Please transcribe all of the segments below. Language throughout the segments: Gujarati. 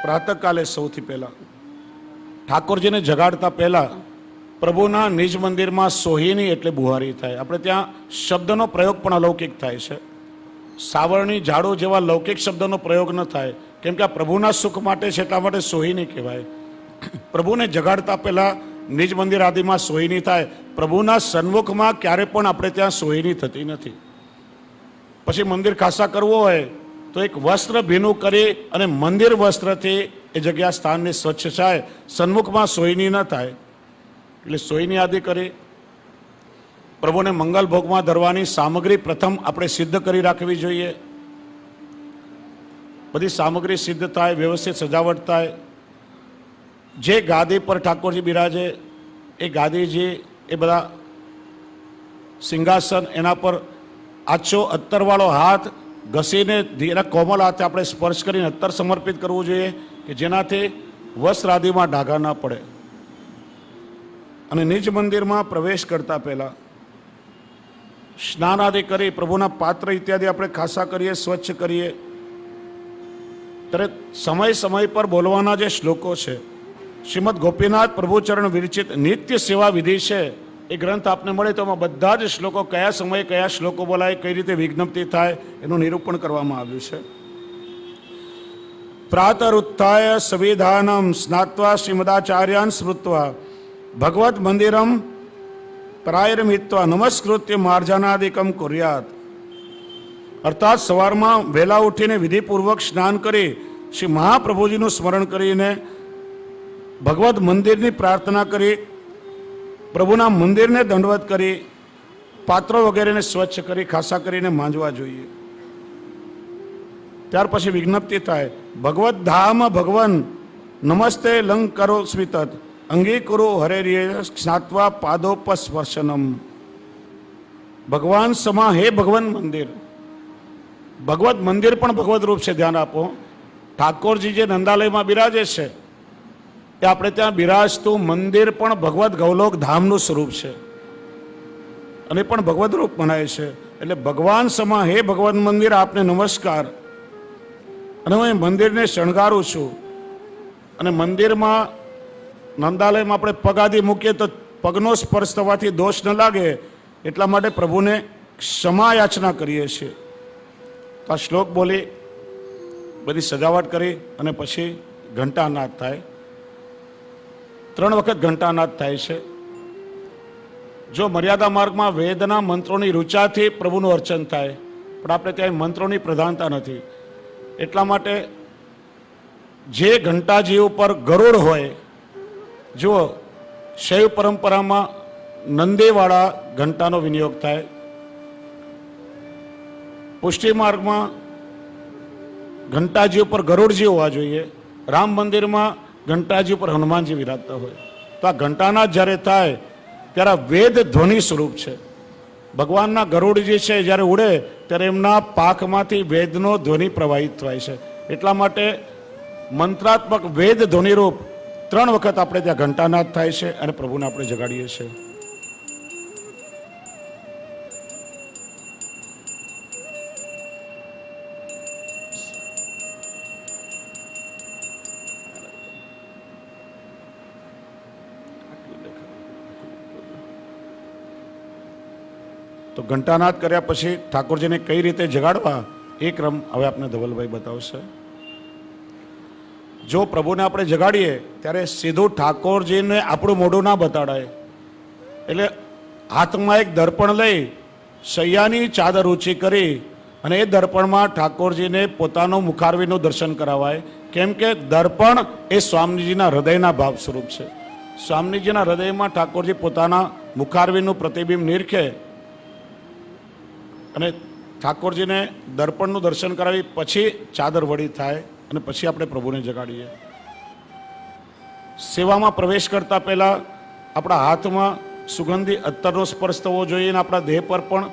પ્રાતઃકાલે સૌથી પહેલા ઠાકોરજીને જગાડતા પહેલા પ્રભુના નિજ મંદિરમાં સોહિની એટલે બુહારી થાય. આપણે ત્યાં શબ્દનો પ્રયોગ પણ અલૌકિક થાય છે. સાવરણી ઝાડો જેવા લૌકિક શબ્દનો પ્રયોગ ન થાય, કેમ કે આ પ્રભુના સુખ માટે છે, એટલા માટે સોહિની કહેવાય. પ્રભુને જગાડતા પહેલા નિજ મંદિર આદિમાં સોહિની થાય. પ્રભુના સન્મુખમાં ક્યારે પણ આપણે ત્યાં સોહિની થતી નથી. પછી મંદિર ખાસા કરવું હોય તો એક વસ્ત્ર ભીનું કરી અને મંદિર વસ્ત્રથી એ જગ્યા સ્થાનને સ્વચ્છ થાય. સન્મુખમાં સોહિની ન થાય એટલે સોહિની આદિ કરી પ્રભુને મંગલ ભોગમાં ધરવાની સામગ્રી પ્રથમ આપણે સિદ્ધ કરી રાખવી જોઈએ. બધી સામગ્રી સિદ્ધ થાય, વ્યવસ્થિત સજાવટ થાય. જે ગાદી પર ઠાકોરજી બિરાજે એ ગાદીજી, એ બધા સિંહાસન, એના પર આછો અત્તરવાળો હાથ ઘસીને ધીરા કોમલ હાથે આપણે સ્પર્શ કરીને અત્તર સમર્પિત કરવું જોઈએ કે જેનાથી વસ્ત્ર આદિમાં ડાઘા ના પડે. અને નિજ મંદિરમાં પ્રવેશ કરતા પહેલા સ્નાન આદિ કરી પ્રભુના પાત્ર ઇત્યાદિ આપણે ખાસા કરીએ, સ્વચ્છ કરીએ. ત્યારે સમય સમય પર બોલવાના જે શ્લોકો છે, શ્રીમદ ગોપીનાથ પ્રભુચરણ વિરચિત નિત્ય સેવા વિધિ છે, એ ગ્રંથ આપને મળે તો એમાં બધા જ શ્લોકો કયા સમયે કયા શ્લોકો બોલાય, કઈ રીતે વિજ્ઞપ્તિ થાય એનું નિરૂપણ કરવામાં આવ્યું છે. પ્રાતરુત્થાય સવિધાનમ સ્નાત્વા શ્રીમદાચાર્યાન સ્મૃત્વા ભગવત મંદિરમ પ્રાયરમિત્વા નમસ્કૃત્ય માર્જનાદિકમ કુર્યાત. અર્થાત સવારમાં વહેલા ઉઠીને વિધિપૂર્વક સ્નાન કરી શ્રી મહાપ્રભુજીનું સ્મરણ કરીને ભગવત મંદિરની પ્રાર્થના કરી, પ્રભુના મંદિરને દંડવત કરી, પાત્રો વગેરેને સ્વચ્છ કરી ખાસા કરીને માંજવા જોઈએ. ત્યાર પછી વિજ્ઞપ્તિ થાય, ભગવત ધામ ભગવન નમસ્તે લંગ કરો સ્મિતત અંગીકુરુ હરેર્ય સ્નાત્વા પાદોપસ્પર્શનમ. ભગવાન સમા હે ભગવાન મંદિર. ભગવત મંદિર પણ ભગવત રૂપ છે, ધ્યાન આપો. ઠાકોરજી જે નંદાલયમાં બિરાજે છે એ આપણે ત્યાં બિરાજતું મંદિર પણ ભગવત ગૌલોક ધામનું સ્વરૂપ છે અને પણ ભગવત રૂપ મનાય છે. એટલે ભગવાન સમા હે ભગવત મંદિર, આપને નમસ્કાર. અને હું એ મંદિરને શણગારું છું. અને મંદિરમાં નંદાલયમાં આપણે પગ આદિ મૂકીએ તો પગનો સ્પર્શ થવાથી દોષ ન લાગે, એટલા માટે પ્રભુને ક્ષમા યાચના કરીએ છીએ. તો આ શ્લોક બોલી બધી સજાવટ કરી અને પછી ઘંટાનાદ થાય. 3 વખત ઘંટાનાદ થાય છે. જો મર્યાદા માર્ગમાં વેદના મંત્રોની રૂચાથી પ્રભુનું અર્ચન થાય, પણ આપણે ત્યાં મંત્રોની પ્રધાનતા નથી. એટલા માટે જે ઘંટાજી ઉપર ગરુડ હોય, જો શૈવ પરંપરામાં નંદીવાળા ઘંટાનો વિનિયોગ થાય, પુષ્ટિ માર્ગમાં ઘંટાજી ઉપર ગરુડજી હોવા જોઈએ, રામ મંદિરમાં ઘંટાજી ઉપર હનુમાનજી વિરાજતા હોય. તો આ ઘંટાના જ્યારે થાય ત્યારે વેદ ધ્વનિ સ્વરૂપ છે. ભગવાનના ગરુડજી છે જ્યારે ઉડે ત્યારે એમના પાખમાંથી વેદનો ધ્વનિ પ્રવાહિત થાય છે. એટલા માટે મંત્રાત્મક વેદ ધ્વનિ રૂપ 3 વખત આપણે ત્યાં ઘંટાનાદ થાય છે અને પ્રભુને આપણે જગાડીએ છીએ. તો ઘંટાનાદ કર્યા પછી ઠાકોરજીને કઈ રીતે જગાડવા એ ક્રમ હવે આપને ધવલભાઈ બતાવશે. જો પ્રભુને આપણે જગાડીએ ત્યારે સીધું ઠાકોરજીને આપણું મોઢું ના બતાડાય. એટલે હાથમાં એક દર્પણ લઈ શૈયાની ચાદર ઊંચી કરી અને એ દર્પણમાં ઠાકોરજીને પોતાનો મુખારવીનું દર્શન કરાવાય. કેમ કે દર્પણ એ સ્વામીજીના હૃદયના ભાવ સ્વરૂપ છે. સ્વામીજીના હૃદયમાં ઠાકોરજી પોતાના મુખારવીનું પ્રતિબિંબ નિરખે અને ઠાકોરજીને દર્પણનું દર્શન કરાવી પછી ચાદર વળી થાય અને પછી આપણે પ્રભુને જગાડીએ. સેવામાં પ્રવેશ કરતા પહેલા આપણા હાથમાં સુગંધી અત્તરનો સ્પર્શ થવો જોઈએ અને આપણા દેહ પર પણ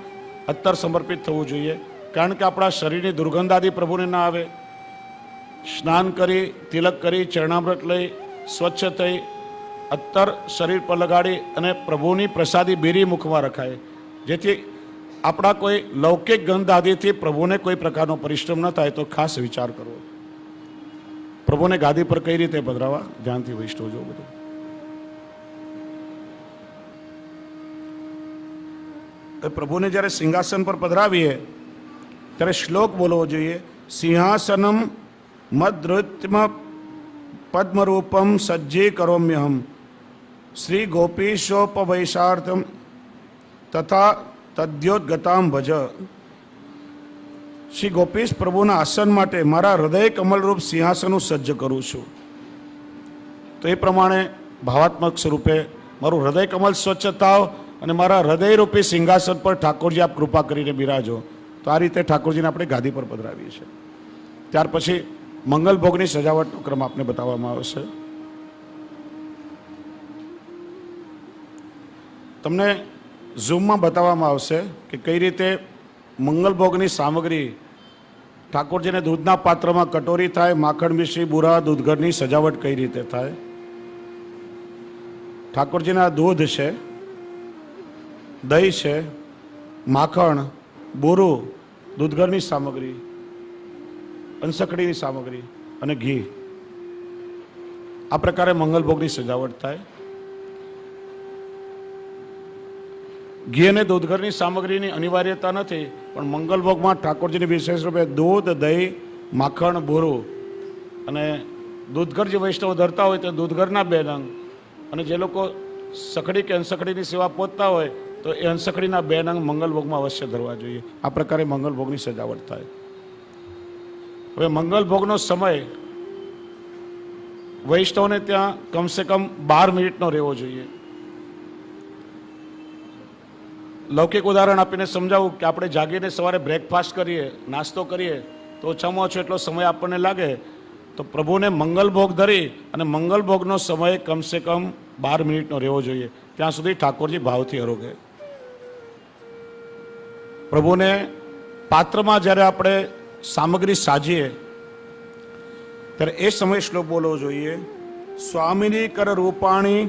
અત્તર સમર્પિત થવું જોઈએ. કારણ કે આપણા શરીરની દુર્ગંધ આદિ પ્રભુને ના આવે. સ્નાન કરી, તિલક કરી, ચરણામૃત લઈ સ્વચ્છ થઈ અત્તર શરીર પર લગાડી અને પ્રભુની પ્રસાદી બેરી મુખમાં રખાય, જેથી આપણા કોઈ લૌકિક ગંધ આદિથી પ્રભુને કોઈ પ્રકારનો પરિશ્રમ ન થાય. તો ખાસ વિચાર કરવો. પ્રભુને ગાદી પર કઈ રીતે પધરાવા, ધ્યાનથી વૈષ્ણવ જો બધું. પ્રભુને જ્યારે સિંહાસન પર પધરાવીએ ત્યારે શ્લોક બોલવો જોઈએ. સિંહાસનમ મદ્રુત્મ પદ્મરૂપમ સજ્જી કરોમ્યહમ શ્રી ગોપીશોપવૈશાર્થમ તથા તદ્યોદગતામ ભજ. શ્રી ગોપીશ પ્રભુના આસન માટે મારા હૃદય કમલરૂપ સિંહાસનનું સજ્જ કરું છું. તો એ પ્રમાણે ભાવાત્મક સ્વરૂપે મારું હૃદય કમલ સ્વચ્છ થાવ અને મારા હૃદયરૂપી સિંહાસન પર ઠાકોરજી આપ કૃપા કરીને બિરાજો. તો આ રીતે ઠાકોરજીને આપણે ગાદી પર પધરાવીએ છીએ. ત્યાર પછી મંગલ ભોગની સજાવટનો ક્રમ આપને બતાવવામાં આવશે. તમને ઝૂમમાં બતાવવામાં આવશે કે કઈ રીતે મંગલ ભોગની સામગ્રી ઠાકોરજીને દૂધના પાત્રમાં કટોરી થાય, માખણ મિશ્રી બુરા દૂધઘરની સજાવટ કઈ રીતે થાય. ઠાકોરજીના દૂધ છે, દહીં છે, માખણ, બોરું, દૂધઘરની સામગ્રી, અંસકડીની સામગ્રી અને ઘી, આ પ્રકારે મંગલભોગની સજાવટ થાય. ઘી અને દૂધઘરની સામગ્રીની અનિવાર્યતા નથી, પણ મંગલભોગમાં ઠાકોરજીની વિશેષ રૂપે દૂધ, દહીં, માખણ, બોરું અને દૂધઘર જે વૈષ્ણવ ધરતા હોય તે દૂધઘરના 2 નંગ, અને જે લોકો સખડી કે અંસકડીની સેવા પહોંચતા હોય તો એ અંસકડીના 2 નંગ મંગલભોગમાં અવશ્ય ધરવા જોઈએ. આ પ્રકારે મંગલભોગની સજાવટ થાય. હવે મંગલભોગનો સમય વૈષ્ણવને ત્યાં કમસે કમ 12 મિનિટનો રહેવો જોઈએ. લૌકિક ઉદાહરણ આપીને સમજાવું કે આપણે જાગીને સવારે બ્રેકફાસ્ટ કરીએ, નાસ્તો કરીએ તો ઓછામાં ઓછો એટલો સમય આપણને લાગે. તો પ્રભુને મંગલભોગ ધરી અને મંગલભોગનો સમય કમસે કમ 12 મિનિટનો રહેવો જોઈએ. ત્યાં સુધી ઠાકોરજી ભાવથી આરોગે. પ્રભુને પાત્રમાં જ્યારે આપણે સામગ્રી સાજીએ ત્યારે એ સમય શ્લોક બોલવો જોઈએ. સ્વામિની કર રૂપાણી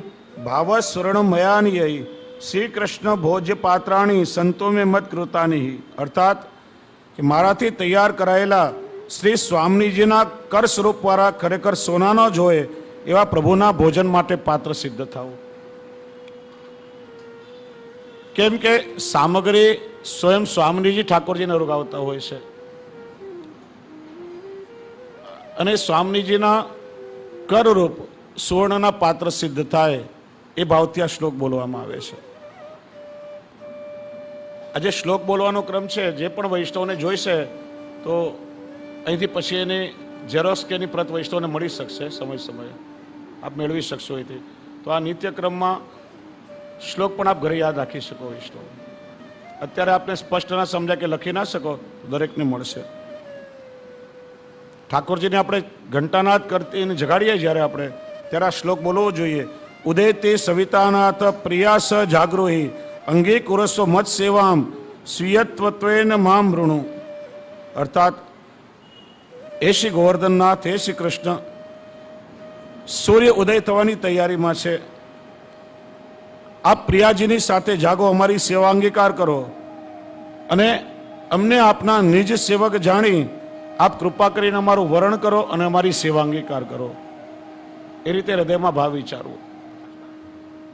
ભાવ સ્વર્ણમયાની શ્રી કૃષ્ણ ભોજ્ય પાત્રાણી સંતો મેં મત કૃતાની. અર્થાત કે મારાથી તૈયાર કરાયેલા શ્રી સ્વામીજીના કર સ્વરૂપવાળા ખરેખર સોનાનો જ હોય એવા પ્રભુના ભોજન માટે પાત્ર સિદ્ધ થવું. કેમ કે સામગ્રી સ્વયં સ્વામીજી ઠાકોરજીને રોગાવતા હોય છે અને સ્વામીજીના કરરૂપ સુવર્ણના પાત્ર સિદ્ધ થાય એ ભાવથી આ શ્લોક બોલવામાં આવે છે. આજે શ્લોક બોલવાનો ક્રમ છે. જે પણ વૈષ્ણવને જોઈશે તો અહીંથી પછી એની ઝેરોક્સ કે એની પ્રત વૈષ્ણવને મળી શકશે. સમય સમયે આપ મેળવી શકશો અહીંથી. તો આ નિત્યક્રમમાં શ્લોક પણ આપ ઘરે યાદ રાખી શકો વૈષ્ણવ. અત્યારે આપને સ્પષ્ટ ના સમજાય કે લખી ના શકો, દરેકને મળશે. ઠાકોરજીને આપણે ઘંટાનાદ કરતી જગાડીએ જ્યારે આપણે, ત્યારે આ શ્લોક બોલવો જોઈએ. ઉદયતે સવિતાનાથ પ્રિયાસ જાગૃહી અંગે કુરસ્વ મત સેવામ સ્વીયત્વત્વેન મામ ઋણુ. અર્થાત હે શ્રી ગોવર્ધનનાથ, હે શ્રી કૃષ્ણ, સૂર્ય ઉદય થવાની તૈયારીમાં છે. આપ પ્રિયાજીની સાથે જાગો, અમારી સેવા અંગીકાર કરો અને અમને આપના નિજ સેવક જાણી આપ કૃપા કરીને અમારું વરણ કરો અને અમારી સેવા અંગીકાર કરો. એ રીતે હૃદયમાં ભાવ વિચારવું.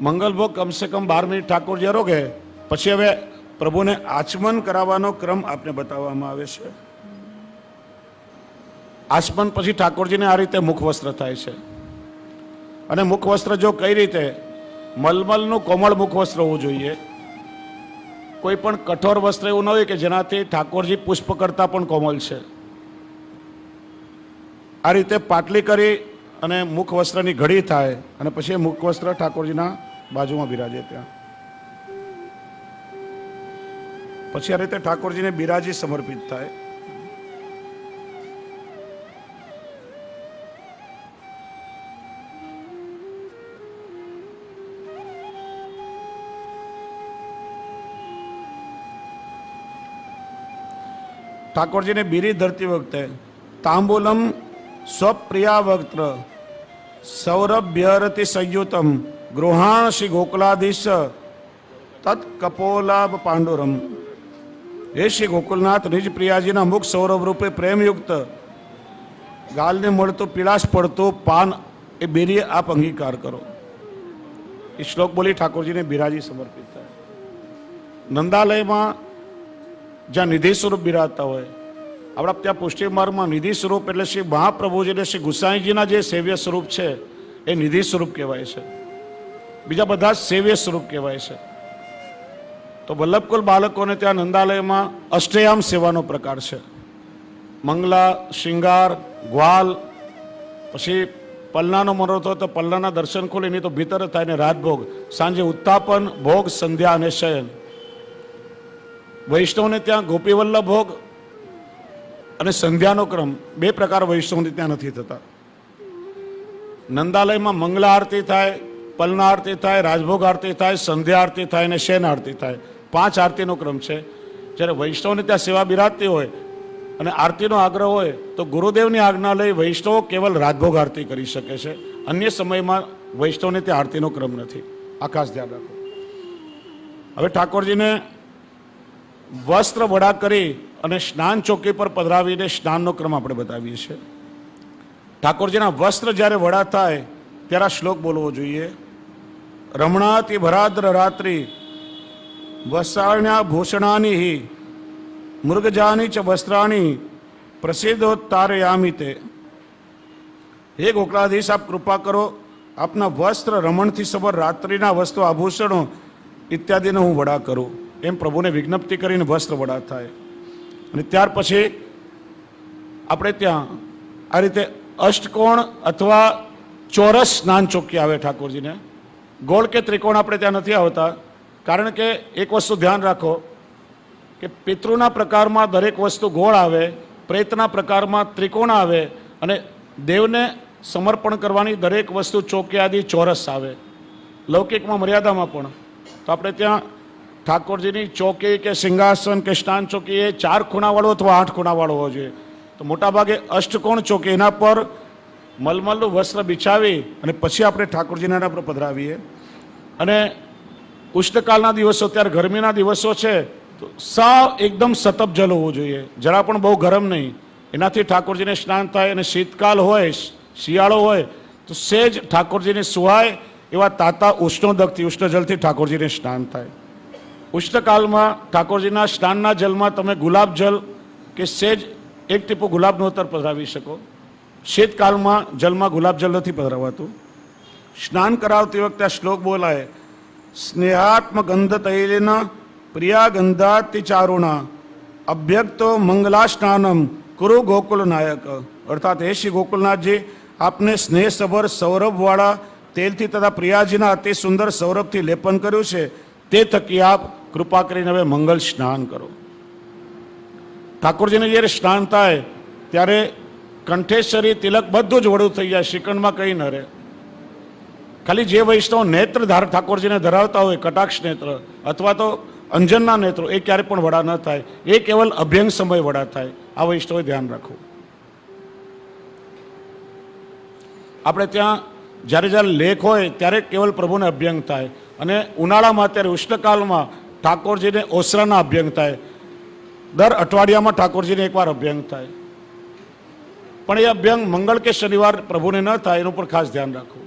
મંગલભોગ કમસે કમ 12 મિનિટ ઠાકોરજી આરોગે. પછી હવે પ્રભુને આચમન કરાવવાનો ક્રમ આપને બતાવવામાં આવે છે. આચમન પછી ઠાકોરજીને આ રીતે મુખવસ્ત્ર થાય છે. અને મુખવસ્ત્ર જો કઈ રીતે, મલમલનું કોમળ મુખવસ્ત્ર હોવું જોઈએ. કોઈ પણ કઠોર વસ્ત્ર એવું ન હોય કે જેનાથી ઠાકોરજી પુષ્પ કરતા પણ કોમળ છે. આ રીતે પાટલી કરી અને મુખવસ્ત્રની ઘડી થાય અને પછી મુખવસ્ત્ર ઠાકોરજીના બાજુમાં બિરાજે. ત્યાં પછી આ રીતે ઠાકોરજીને બિરાજી સમર્પિત થાય. ઠાકોરજીને બીરી ધરતી વખતે તાંબુલમ સ્વપ્રિયા વક્ત્ર સૌરભ્યરતિ સંયુતમ ગૃહાણ શ્રી ગોકુલાધીશ તત્ કપોલાભ પાંડુરમ. હે શ્રી ગોકુલનાથ, નિજ પ્રિયાજીના મુખ સૌરભ રૂપે પ્રેમયુક્ત ગાલને મળતું પીળાશ પડતું પાન એ બેરી આપ અંગીકાર કરો. એ શ્લોક બોલી ઠાકોરજીને બિરાજી સમર્પિત થાય. નંદાલયમાં જ્યાં નિધિ સ્વરૂપ બિરાજતા હોય, આપણા ત્યાં પુષ્ટિ માર્ગમાં નિધિ સ્વરૂપ એટલે શ્રી મહાપ્રભુજી એટલે શ્રી ગુસાઈજીના જે સેવ્ય સ્વરૂપ છે એ નિધિ સ્વરૂપ કહેવાય છે. બીજા બધા સેવ્ય સ્વરૂપ કહેવાય છે. તો વલ્લભકુલ બાળકોને ત્યાં નંદાલયમાં અષ્ટયામ સેવાનો પ્રકાર છે. મંગલા, શૃંગાર, ગ્વાલ, પછી પલ્લાનો મનોરથ હોય તો પલ્લાના દર્શન ખોલી, નહીં તો ભીતર થાય ને રાજભોગ. સાંજે ઉત્તાપન, ભોગ, સંધ્યા અને શયન. વૈષ્ણવને ત્યાં ગોપીવલ્લભ ભોગ અને સંધ્યાનો ક્રમ બે પ્રકાર વૈષ્ણવને ત્યાં નથી થતા. નંદાલયમાં મંગલા આરતી થાય, પલના આરતી થાય, રાજભોગ આરતી થાય, સંધ્યા આરતી થાય અને શયન આરતી થાય. 5 આરતીનો ક્રમ છે. જ્યારે વૈષ્ણવને ત્યાં સેવા બિરાજતી હોય અને આરતીનો આગ્રહ હોય તો ગુરુદેવની આજ્ઞા લઈ વૈષ્ણવ કેવલ રાજભોગ આરતી કરી શકે છે. અન્ય સમયમાં વૈષ્ણવને ત્યાં આરતીનો ક્રમ નથી. આ ખાસ ધ્યાન રાખો. હવે ઠાકોરજીને વસ્ત્ર વડા કરી અને સ્નાન ચોકી પર પધરાવીને સ્નાનનો ક્રમ આપણે બતાવીએ છીએ. ઠાકોરજીના વસ્ત્ર જ્યારે વડા થાય ત્યારે આ શ્લોક બોલવો જોઈએ. રમણાતિ ભરાદ્ર રાત્રિ વસ્ત્રાણ્યા ભૂષણાની મૃગજાની ચ વસ્ત્રાણી પ્રસિદ્ધોત્તારયામિ તે. હે ગોકળાધીશ, આપ કૃપા કરો, આપના વસ્ત્ર રમણથી સબર રાત્રિના વસ્ત્રો આભૂષણો ઇત્યાદિને હું વડા કરું. એમ પ્રભુને વિજ્ઞપ્તિ કરીને વસ્ત્ર વડા થાય. અને ત્યાર પછી આપણે ત્યાં આ રીતે અષ્ટકોણ અથવા ચોરસ સ્નાન ચોકી આવે ઠાકોરજીને. ગોળ કે ત્રિકોણ આપણે ત્યાં નથી આવતા. કારણ કે એક વસ્તુ ધ્યાન રાખો કે પિતૃના પ્રકારમાં દરેક વસ્તુ ગોળ આવે, પ્રેતના પ્રકારમાં ત્રિકોણ આવે અને દેવને સમર્પણ કરવાની દરેક વસ્તુ ચોકી આદિ ચોરસ આવે. લૌકિકમાં મર્યાદામાં પણ તો આપણે ત્યાં ઠાકોરજીની ચોકી કે સિંહાસન કે સ્નાન ચોકી એ 4 ખૂણાવાળો અથવા 8 ખૂણાવાળો હોવો જોઈએ. તો મોટાભાગે અષ્ટકોણ ચોકી, એના પર મલમલનું વસ્ત્ર બિછાવી અને પછી આપણે ઠાકોરજીના એના પર પધરાવીએ. અને ઉષ્ણકાળના દિવસો, ત્યારે ગરમીના દિવસો છે તો સાવ એકદમ સતપ જલ હોવું જોઈએ, જરા પણ બહુ ગરમ નહીં. એનાથી ઠાકોરજીને સ્નાન થાય. અને શીતકાલ હોય, શિયાળો હોય તો સેજ ઠાકોરજીને સુહાય એવા તાતા ઉષ્ણોદકથી, ઉષ્ણ જલથી ઠાકોરજીને સ્નાન થાય. ઉષ્ણકાળમાં ઠાકોરજીના સ્નાનના જલમાં તમે ગુલાબ જલ કે સેજ એક ટીપું ગુલાબનું અત્તર પધરાવી શકો. શીતકાળમાં જલમાં ગુલાબ જલ નથી પધરાવાતું. સ્નાન કરાવતી વખતે આ શ્લોક બોલાય. સ્નેહાત્મ ગંધ તૈલેન પ્રિયા ગંધાતિ ચારુણા અભ્યક્તો મંગલા સ્નાનમ કુરુ ગોકુલ નાયક. અર્થાત હે શ્રી ગોકુલનાથજી, આપને સ્નેહસભર સૌરભવાળા તેલથી તથા પ્રિયાજીના અતિ સુંદર સૌરભથી લેપન કર્યું છે, તે થકી આપ કૃપા કરીને હવે મંગલ સ્નાન કરો. ઠાકોરજીને જ્યારે સ્નાન થાય ત્યારે કંઠેશ્વરી, તિલક બધું જ વડું થઈ જાય, શ્રીકંઠમાં કંઈ ન રહે. ખાલી જે વૈષ્ણવ નેત્ર ઠાકોરજીને ધરાવતા હોય, કટાક્ષ નેત્ર અથવા તો અંજનના નેત્રો, એ ક્યારે પણ વડા ન થાય. એ કેવલ અભ્યંગ સમય વડા થાય. આ વૈષ્ણવે ધ્યાન રાખવું. આપણે ત્યાં જ્યારે જ્યારે લેખ હોય ત્યારે કેવલ પ્રભુને અભ્યંગ થાય. અને ઉનાળામાં અત્યારે ઉષ્ણકાળમાં ઠાકોરજીને ઓસરાના અભ્યંગ થાય. દર અઠવાડિયામાં ઠાકોરજીને એકવાર અભ્યંગ થાય. પણ એ અભ્યંગ મંગળ કે શનિવાર પ્રભુને ન થાય, એનું પણ ખાસ ધ્યાન રાખવું.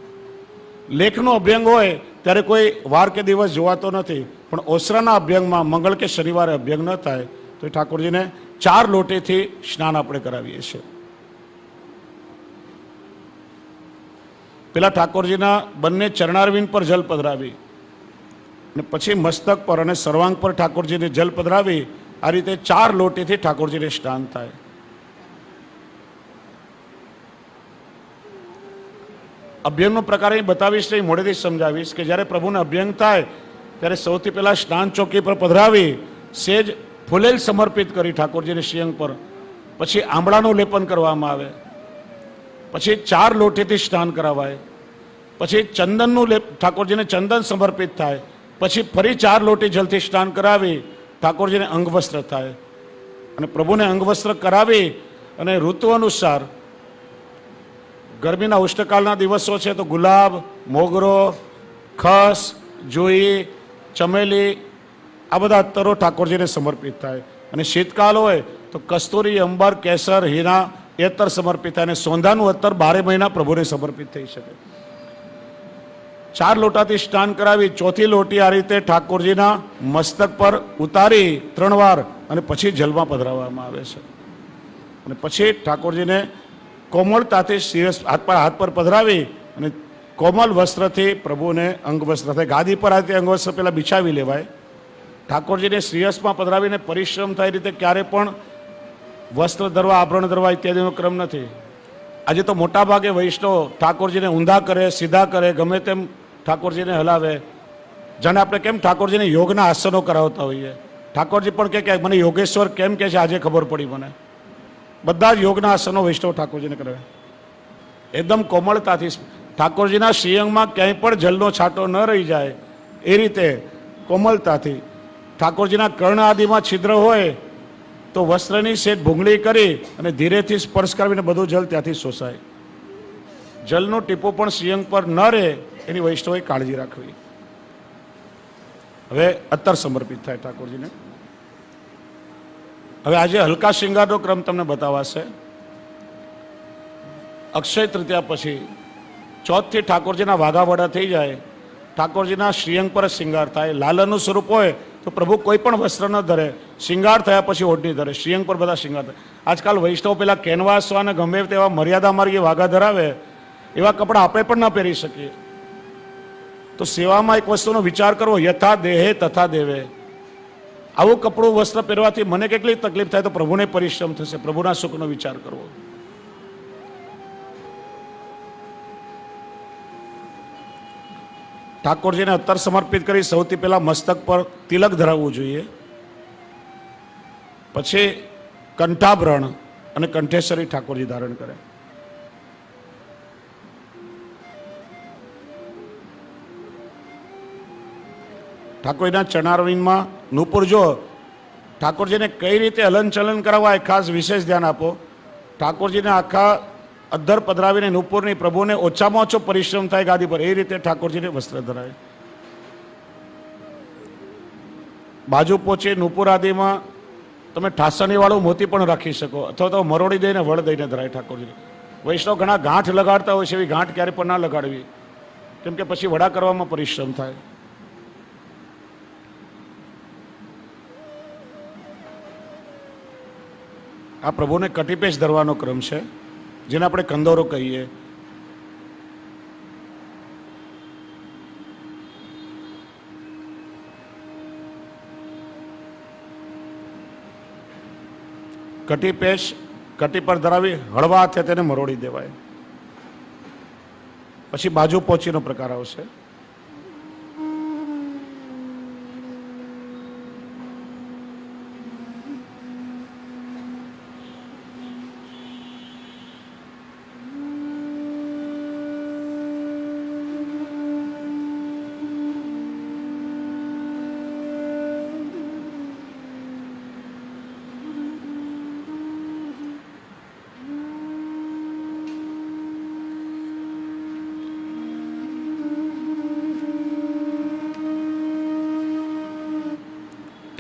લેખનો અભ્યંગ હોય ત્યારે કોઈ વાર કે દિવસ જોવાતો નથી, પણ ઓસરાના અભ્યંગમાં મંગળ કે શનિવારે અભ્યંગ ન થાય તો એ ઠાકોરજીને 4 લોટેથી સ્નાન આપણે કરાવીએ છીએ. પેલા ઠાકોરજીના બંને ચરણારવિંદ પર જલ પધરાવી અને પછી મસ્તક પર અને સર્વાંગ પર ઠાકોરજીને જલ પધરાવી. આ રીતે 4 લોટેથી ઠાકોરજીને સ્નાન થાય. અભ્યંગનો પ્રકાર અહીં બતાવીશ નહીં, મોડેથી સમજાવીશ કે જ્યારે પ્રભુને અભ્યંગ થાય ત્યારે સૌથી પહેલાં સ્નાન ચોકી પર પધરાવી સેજ ફૂલેલ સમર્પિત કરી ઠાકોરજીને શ્રીઅંગ પર. પછી આંબળાનું લેપન કરવામાં આવે. પછી 4 લોટેથી સ્નાન કરાવાય. પછી ચંદનનું ઠાકોરજીને ચંદન સમર્પિત થાય. પછી ફરી 4 લોટી જલથી સ્નાન કરાવી ઠાકોરજીને અંગવસ્ત્ર થાય. અને પ્રભુને અંગવસ્ત્ર કરાવી અને ઋતુ અનુસાર ગરમીના ઉષ્ણકાળના દિવસો છે તો ગુલાબ, મોગરો, ખસ, જુઈ, ચમેલી આ બધા અત્તરો ઠાકોરજીને સમર્પિત થાય. અને શીતકાળ હોય તો કસ્તુરી, અંબર, કેસર, હીરા એ અત્તર સમર્પિત થાય અને સોંધાનું અત્તર 12 મહિના પ્રભુને સમર્પિત થઈ શકે. 4 લોટાથી સ્નાન કરાવી ચોથી લોટી આ રીતે ઠાકોરજીના મસ્તક પર ઉતારી 3 વાર અને પછી જલમાં પધરાવવામાં આવે છે. અને પછી ઠાકોરજીને કોમળતાથી શિરસ હાથ પર પધરાવી અને કોમલ વસ્ત્રથી પ્રભુને અંગવસ્ત્ર થાય. ગાદી પર આ રીતે અંગવસ્ત્ર પહેલાં બિછાવી લેવાય. ઠાકોરજીને શ્રીયસમાં પધરાવીને પરિશ્રમ થાય રીતે ક્યારે પણ વસ્ત્ર ધરવા, આભરણ ધરવા ઇત્યાદિનો ક્રમ નથી. આજે તો મોટા ભાગે વૈષ્ણવ ઠાકોરજીને ઊંધા કરે, સીધા કરે, ગમે તેમ ઠાકોરજીને હલાવે. જાણે આપણે કેમ ઠાકોરજીને યોગના આસનો કરાવતા હોઈએ. ઠાકોરજી પણ કે મને યોગેશ્વર કેમ કે છે આજે ખબર પડી મને. બધા જ યોગના આસનો વૈષ્ણવ ઠાકોરજીને કરે. એકદમ કોમળતાથી ઠાકોરજીના શ્રીઅંગમાં ક્યાંય પણ જલનો છાંટો ન રહી જાય એ રીતે કોમળતાથી. ઠાકોરજીના કર્ણ આદિમાં છિદ્ર હોય તો વસ્ત્રની સેજ ભૂંગળી કરી અને ધીરેથી સ્પર્શ કરાવીને બધું જલ ત્યાંથી શોષાય. જલનું ટીપું પણ શ્રીઅંગ પર ન રહે એની વૈષ્ણવોએ કાળજી રાખવી. હવે અત્તર સમર્પિત થાય ઠાકોરજીને. હવે આજે હલકા શૃંગારનો ક્રમ તમને બતાવાશે. અક્ષય તૃતીયા પછી ચોથથી ઠાકોરજીના વાઘાવડા થઈ જાય. ઠાકોરજીના શ્રીઅંગ પર શૃંગાર થાય. લાલનનું સ્વરૂપ હોય તો પ્રભુ કોઈ પણ વસ્ત્ર ન ધરે, શૃંગાર થયા પછી ઓઢણી ધરે. શ્રીઅંગ પર બધા શૃંગાર થાય. આજકાલ વૈષ્ણવ પેલા કેનવાસ અને ગમે તેવા મર્યાદા માર્ગે વાઘા ધરાવે એવા કપડાં આપણે પણ ન પહેરી શકીએ. તો સેવામાં એક વસ્તુનો વિચાર કરવો, યથા દેહે તથા દેવે. આવું કપડું વસ્ત્ર પહેરવાથી મને કેટલી તકલીફ થાય તો પ્રભુને પરિશ્રમ થશે. પ્રભુના સુખનો વિચાર કરવો. ઠાકોરજીને અત્તર સમર્પિત કરી સૌથી પહેલા મસ્તક પર તિલક ધરાવવું જોઈએ. પછી કંઠાભરણ અને કંઠેશ્વરી ઠાકોરજી ધારણ કરે. ઠાકોરજીના ચરણારવિંદમાં નુપુર જો ઠાકોરજીને કઈ રીતે હલનચલન કરાવવા એ ખાસ વિશેષ ધ્યાન આપો. ઠાકોરજીને આખા અધ્ધર પધરાવીને નુપુરની પ્રભુને ઓછામાં ઓછો પરિશ્રમ થાય ગાદી પર એ રીતે ઠાકોરજીને વસ્ત્ર ધરાવે. બાજુ પોચી નુપુર આદિમાં તમે ઠાસણીવાળું મોતી પણ રાખી શકો અથવા તો મરોડી દઈને વળ દઈને ધરાય ઠાકોરજીને. વૈષ્ણવ ઘણા ગાંઠ લગાડતા હોય છે, એવી ગાંઠ ક્યારે પણ ના લગાડવી, કેમ કે પછી વડા કરવામાં પરિશ્રમ થાય. આ પ્રભુને કટીપેશ ધરવાનો ક્રમ છે, જેને આપણે કંદોરો કહીએ. કટીપેશ કટી પર ધરાવી હળવા હાથે તેને મરોડી દેવાય. પછી બાજુ પોચીનો પ્રકાર આવશે.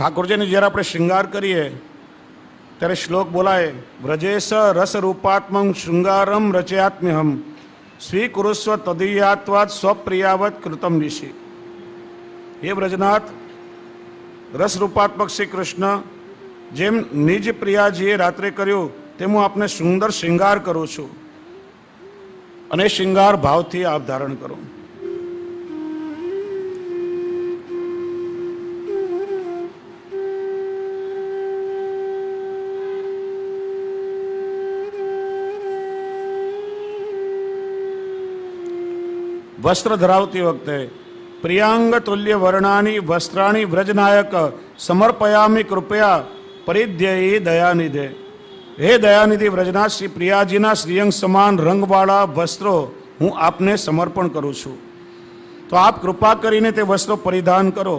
ઠાકોરજીને જ્યારે આપણે શૃંગાર કરીએ ત્યારે શ્લોક બોલાય, વ્રજેશ રસ રૂપાત્મં શૃંગારમ રચયાત્મ્યહમ સ્વીકુરુસ્વ તદીયાત્વાદ સ્વપ્રિયાવત કૃતમ ઋષિ. હે વ્રજનાથ, રસ રૂપાત્મક શ્રી કૃષ્ણ જેમ નિજ પ્રિયાજીએ રાત્રે કર્યું તેમ હું આપને સુંદર શૃંગાર કરું છું અને શૃંગાર ભાવથી આપ ધારણ કરો. વસ્ત્ર ધરાવતી વખતે પ્રિયાંગ તુલ્ય વર્ણાની વસ્ત્રાણી વ્રજનાયક સમર્પયામી કૃપયા પરિધ્યયી દયાનિધે. હે દયાનિધિ વ્રજનાથ, શ્રી પ્રિયાજીના શ્રીઅંગ સમાન રંગવાળા વસ્ત્રો હું આપને સમર્પણ કરું છું, તો આપ કૃપા કરીને તે વસ્ત્રો પરિધાન કરો.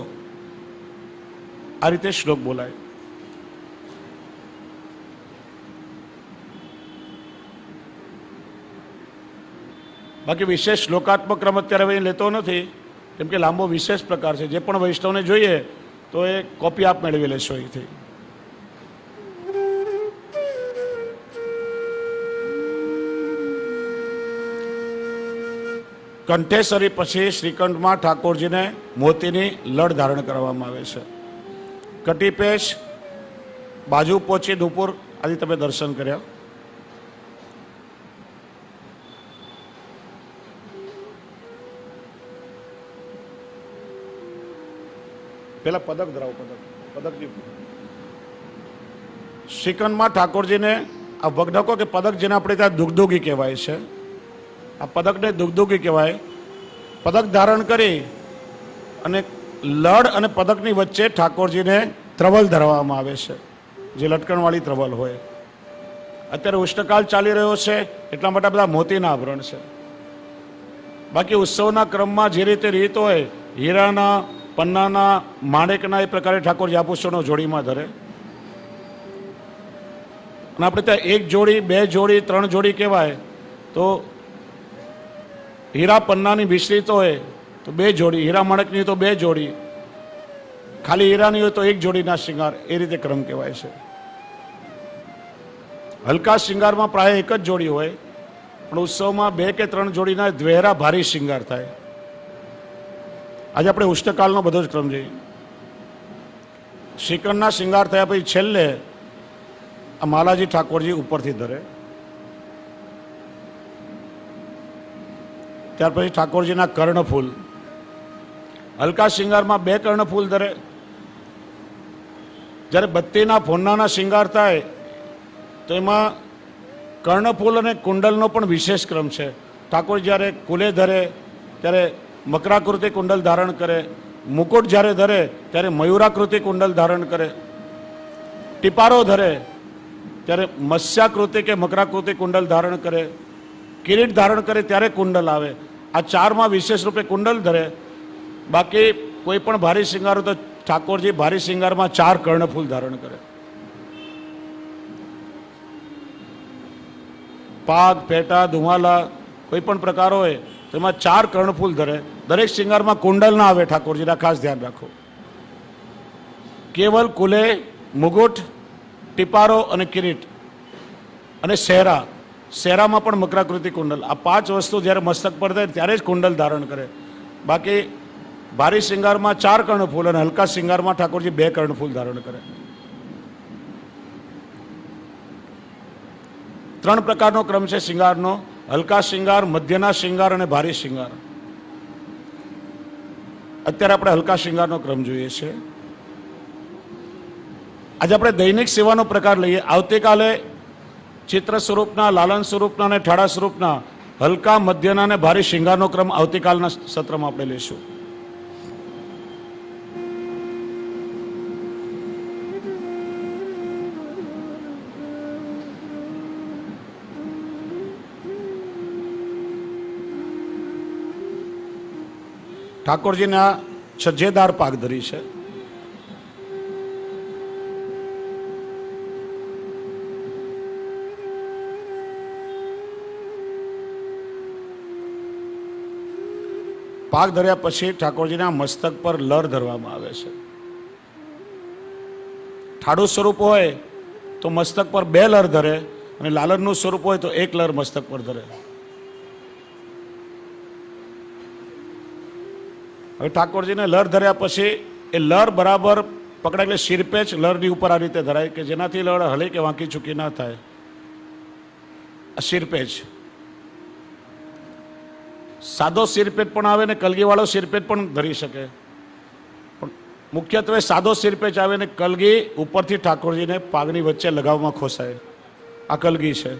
આ રીતે શ્લોક બોલાય. બાકી વિશેષ શ્લોકાત્મક ક્રમ અત્યારે હવે લેતો નથી, કેમ કે લાંબો વિશેષ પ્રકાર છે. જે પણ વૈષ્ણવને જોઈએ તો એ કોપી આપ મેળવી લેશો અહીંથી. કંઠેસરી પછી શ્રીકંઠમાં ઠાકોરજીને મોતીની લડ ધારણ કરવામાં આવે છે. કટીપેશ, બાજુ પોચી, નુપુર આદિ તમે દર્શન કર્યા. પેલા પદક ધરાવો, પદક. શ્રીકંઠમાં ઠાકોરજીને આ વગ્નકો કે પદક જેને આપણે ત્યાં દુગદુગી કહેવાય છે, આ પદકને દુગદુગી કહેવાય. પદક ધારણ કરી અને લડ અને પદકની વચ્ચે ઠાકોરજીને ત્રવલ ધરવામાં આવે છે, જે લટકણવાળી ત્રવલ હોય. અત્યારે ઉષ્ણકાળ ચાલી રહ્યો છે એટલા માટે બધા મોતીના આભરણ છે. બાકી ઉત્સવના ક્રમમાં જે રીતે રીત હોય, હીરાના, પન્નાના, માણેકના, એ પ્રકારે ઠાકોરજી આભૂષણો જોડીમાં ધરે. અને આપણે ત્યાં એક જોડી, બે જોડી, ત્રણ જોડી કહેવાય તો હીરા પન્નાની મિશ્રિત હોય તો બે જોડી, હીરા માણેકની તો બે જોડી, ખાલી હીરાની હોય તો એક જોડીના શિંગાર, એ રીતે ક્રમ કહેવાય છે. હલકા શિંગારમાં પ્રાય એક જ જોડી હોય, પણ ઉત્સવમાં બે કે ત્રણ જોડીના દ્વેરા ભારી શિંગાર થાય. આજે આપણે ઉષ્ણકાળનો બધો જ ક્રમ જોઈએ. શ્રીકંઠના શિંગાર થયા પછી છેલ્લે આ માલાજી ઠાકોરજી ઉપરથી ધરે. ત્યાર પછી ઠાકોરજીના કર્ણફૂલ. હલકા શિંગારમાં બે કર્ણફૂલ ધરે. જ્યારે બત્તીના ફોન્નાના શિંગાર થાય તો એમાં કર્ણફૂલ અને કુંડલનો પણ વિશેષ ક્રમ છે. ઠાકોર જ્યારે કુલે ધરે ત્યારે મકરાકૃતિ કુંડલ ધારણ કરે, મુકુટ જ્યારે ધરે ત્યારે મયુરાકૃતિ કુંડલ ધારણ કરે, ટીપારો ધરે ત્યારે મત્સ્યાકૃતિ કે મકરાકૃતિ કુંડલ ધારણ કરે, કિરીટ ધારણ કરે ત્યારે કુંડલ આવે. આ ચારમાં વિશેષ રૂપે કુંડલ ધરે. બાકી કોઈ પણ ભારી શિંગાર તો ઠાકોરજી ભારી શિંગારમાં ચાર કર્ણફૂલ ધારણ કરે. પાગ, પેટા, ધુમાલા કોઈ પણ પ્રકાર હોય તો એમાં ચાર કર્ણફૂલ ધરે. દરેક શિંગારમાં કુંડલ ના આવે ઠાકોરજીના, ખાસ ધ્યાન રાખો. કેવલ કુલે, મુગુટ, ટીપારો અને કિરીટ અને શહેરા. શહેરામાં પણ મકરાકૃતિ કુંડલ. આ પાંચ વસ્તુ જ્યારે મસ્તક પર થાય ત્યારે જ કુંડલ ધારણ કરે. બાકી ભારી શિંગારમાં ચાર કર્ણફૂલ અને હલકા શિંગારમાં ઠાકોરજી બે કર્ણફૂલ ધારણ કરે. ત્રણ પ્રકારનો ક્રમ છે શિંગારનો: હલકા શિંગાર, મધ્યના શિંગાર અને ભારી શિંગાર. અત્યારે આપણે હલકા શિંગારનો ક્રમ જોઈએ છે. આજે આપણે દૈનિક સેવાનો પ્રકાર લઈએ. આવતીકાલે ચિત્ર સ્વરૂપના, લાલન સ્વરૂપના અને ઠાડા સ્વરૂપના હલકા, મધ્યના અને ભારી શિંગારનો ક્રમ આવતીકાલના સત્રમાં આપણે લઈશું. ઠાકોરજીના છજ્જેદાર પાગધરી છે. પાગ ધર્યા પછી ઠાકોરજીના મસ્તક પર લર ધરવામાં આવે છે. ઠાડું સ્વરૂપ હોય તો મસ્તક પર બે લર ધરે અને લાલનનું સ્વરૂપ હોય તો એક લર મસ્તક પર ધરે. હવે ઠાકોરજીને લર ધર્યા પછી એ લર બરાબર પકડાય એટલે શિરપેચ લરની ઉપર આ રીતે ધરાય કે જેનાથી લર હલે કે વાંકી ચૂકી ના થાય. આ શિરપેચ. સાદો શિરપેટ પણ આવે ને કલગીવાળો શિરપેટ પણ ધરી શકે, પણ મુખ્યત્વે સાદો શિરપેચ આવે ને કલગી ઉપરથી ઠાકોરજીને પાગની વચ્ચે લગાવવામાં ખોસાય. આ કલગી છે.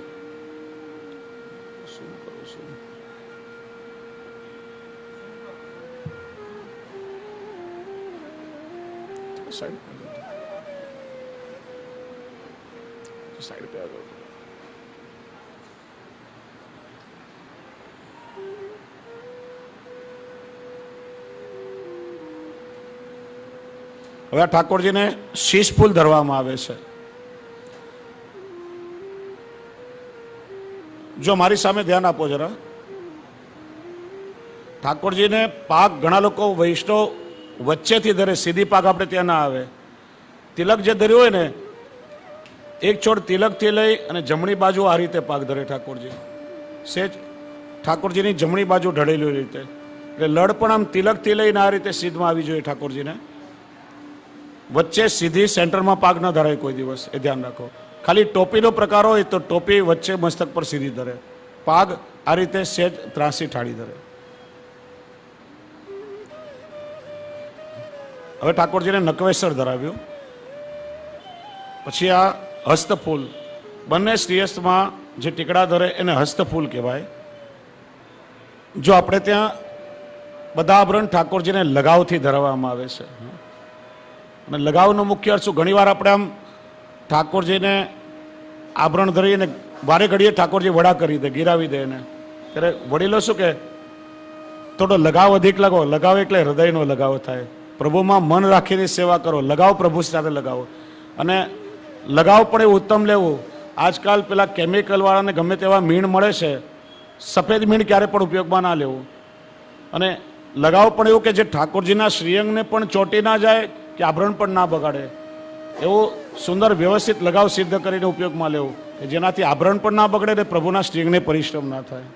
સાઈડ પે આગળ. હવે આ ઠાકોરજીને શીશફૂલ ધરવામાં આવે છે. જો મારી સામે ધ્યાન આપો જરા. ઠાકોરજીને પાક ઘણા લોકો વૈષ્ણવ વચ્ચેથી ધરે, સીધી પાક આપણે ત્યાં ના આવે. તિલક જે ધર્યું હોય ને, એક છોડ તિલકથી લઈ અને જમણી બાજુ આ રીતે પાક ધરે ઠાકોરજી. સેજ ઠાકોરજીની જમણી બાજુ ઢળેલી રીતે, એટલે લડ પણ આમ તિલકથી લઈને આ રીતે સીધમાં આવી જોઈએ ઠાકોરજીને. વચ્ચે સીધી સેન્ટરમાં પાગ ન ધરાય કોઈ દિવસ, એ ધ્યાન રાખો. ખાલી ટોપીનો પ્રકાર હોય તો ટોપી વચ્ચે મસ્તક પર સીધી ધરે, પાગ આ રીતે સેજ ત્રાસી ઠાળી ધરે. હવે ઠાકોરજીને નકવેસર ધરાવ્યું. પછી આ હસ્તફૂલ, બંને શ્રીહસ્તમાં જે ટીકડા ધરે એને હસ્તફૂલ કહેવાય. જો આપણે ત્યાં બધા આભરણ ઠાકોરજીને લગાવથી ધરાવવામાં આવે છે. અને લગાવનો મુખ્ય અર્થ શું? ઘણીવાર આપણે આમ ઠાકોરજીને આભરણ ધરીને વારે ઘડીએ ઠાકોરજી વડા કરી દે, ગિરાવી દે એને. ત્યારે વડીલો શું કે થોડો લગાવ અધિક લગાવો. લગાવ એટલે હૃદયનો લગાવ થાય. પ્રભુમાં મન રાખીને સેવા કરો, લગાવ પ્રભુ સાથે લગાવો. અને લગાવ પણ એવું ઉત્તમ લેવું. આજકાલ પેલા કેમિકલવાળાને ગમે તેવા મીણ મળે છે, સફેદ મીણ ક્યારે પણ ઉપયોગમાં ના લેવું. અને લગાવ પણ એવું કે જે ઠાકોરજીના શ્રીઅંગને પણ ચોંટી ના જાય કે આભરણ પણ ના બગાડે, એવું સુંદર વ્યવસ્થિત લગાવ સિદ્ધ કરીને ઉપયોગમાં લેવું કે જેનાથી આભરણ પણ ના બગડે ને પ્રભુના શ્રીઅંગને પરિશ્રમ ના થાય.